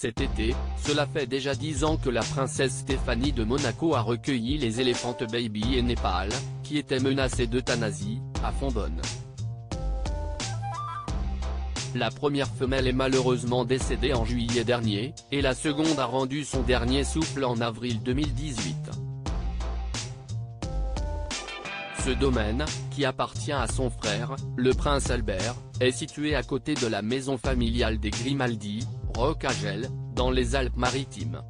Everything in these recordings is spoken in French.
Cet été, cela fait déjà 10 ans que la princesse Stéphanie de Monaco a recueilli les éléphantes Baby et Népal, qui étaient menacés d'euthanasie, à Fontbonne. La première femelle est malheureusement décédée en juillet dernier, et la seconde a rendu son dernier souffle en avril 2018. Ce domaine, qui appartient à son frère, le prince Albert, est situé à côté de la maison familiale des Grimaldi, Roch-à-Gel, dans les Alpes-Maritimes.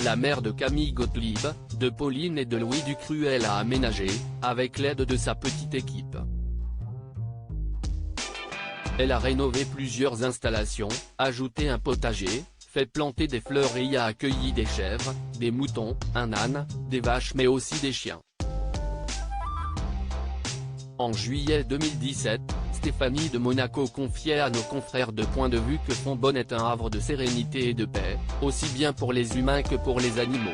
La mère de Camille Gottlieb, de Pauline et de Louis Ducruel a aménagé, avec l'aide de sa petite équipe. Elle a rénové plusieurs installations, ajouté un potager, fait planter des fleurs et y a accueilli des chèvres, des moutons, un âne, des vaches mais aussi des chiens. En juillet 2017, Stéphanie de Monaco confiait à nos confrères de Point de Vue que Fontbonne est un havre de sérénité et de paix, aussi bien pour les humains que pour les animaux.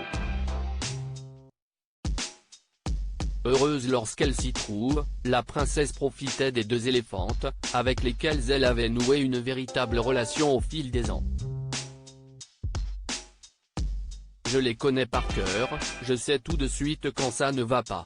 Heureuse lorsqu'elle s'y trouve, la princesse profitait des 2 éléphantes, avec lesquelles elle avait noué une véritable relation au fil des ans. Je les connais par cœur, je sais tout de suite quand ça ne va pas.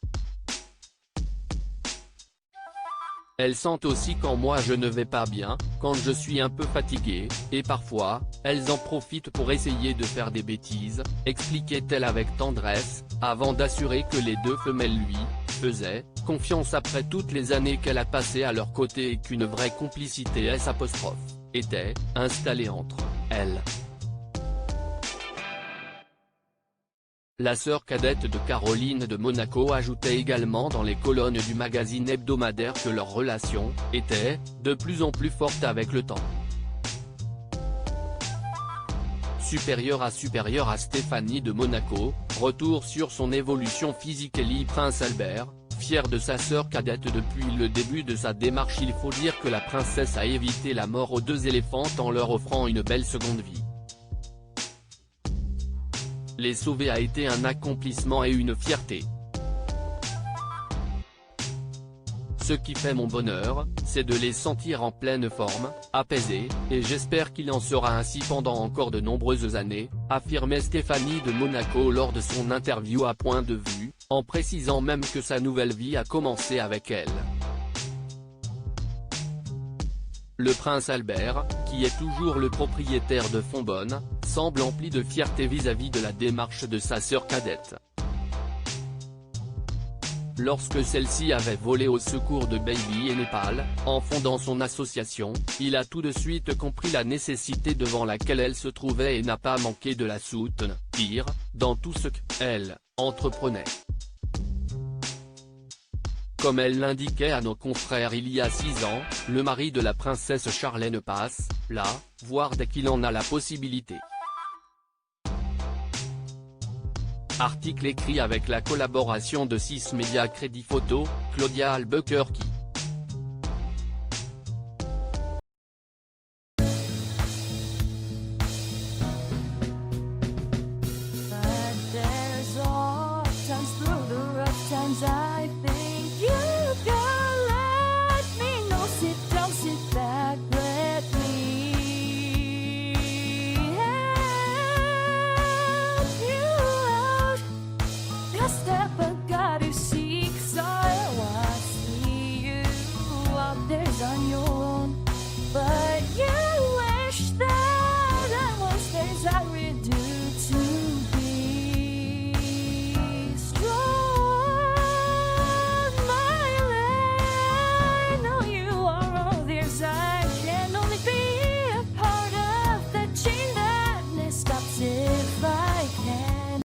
Elles sentent aussi quand moi je ne vais pas bien, quand je suis un peu fatigué, et parfois, elles en profitent pour essayer de faire des bêtises, expliquait-elle avec tendresse, avant d'assurer que les 2 femelles lui faisaient confiance après toutes les années qu'elle a passées à leur côté et qu'une vraie complicité était installée entre elles. La sœur cadette de Caroline de Monaco ajoutait également dans les colonnes du magazine hebdomadaire que leur relation était de plus en plus forte avec le temps. Supérieure à Stéphanie de Monaco, retour sur son évolution physique. Elie Prince Albert, fier de sa sœur cadette depuis le début de sa démarche. Il faut dire que la princesse a évité la mort aux 2 éléphantes en leur offrant une belle seconde vie. Les sauver a été un accomplissement et une fierté. Ce qui fait mon bonheur, c'est de les sentir en pleine forme, apaisés, et j'espère qu'il en sera ainsi pendant encore de nombreuses années, affirmait Stéphanie de Monaco lors de son interview à Point de Vue, en précisant même que sa nouvelle vie a commencé avec elle. Le prince Albert, qui est toujours le propriétaire de Fontbonne, semble empli de fierté vis-à-vis de la démarche de sa sœur cadette. Lorsque celle-ci avait volé au secours de Baby et Népal, en fondant son association, il a tout de suite compris la nécessité devant laquelle elle se trouvait et n'a pas manqué de la soutenir dans tout ce qu'elle entreprenait. Comme elle l'indiquait à nos confrères il y a 6 ans, le mari de la princesse Charlène passe, la voir dès qu'il en a la possibilité. Article écrit avec la collaboration de 6 médias. Crédit photo, Claudia Albuquerque. But there's all times through the rough times I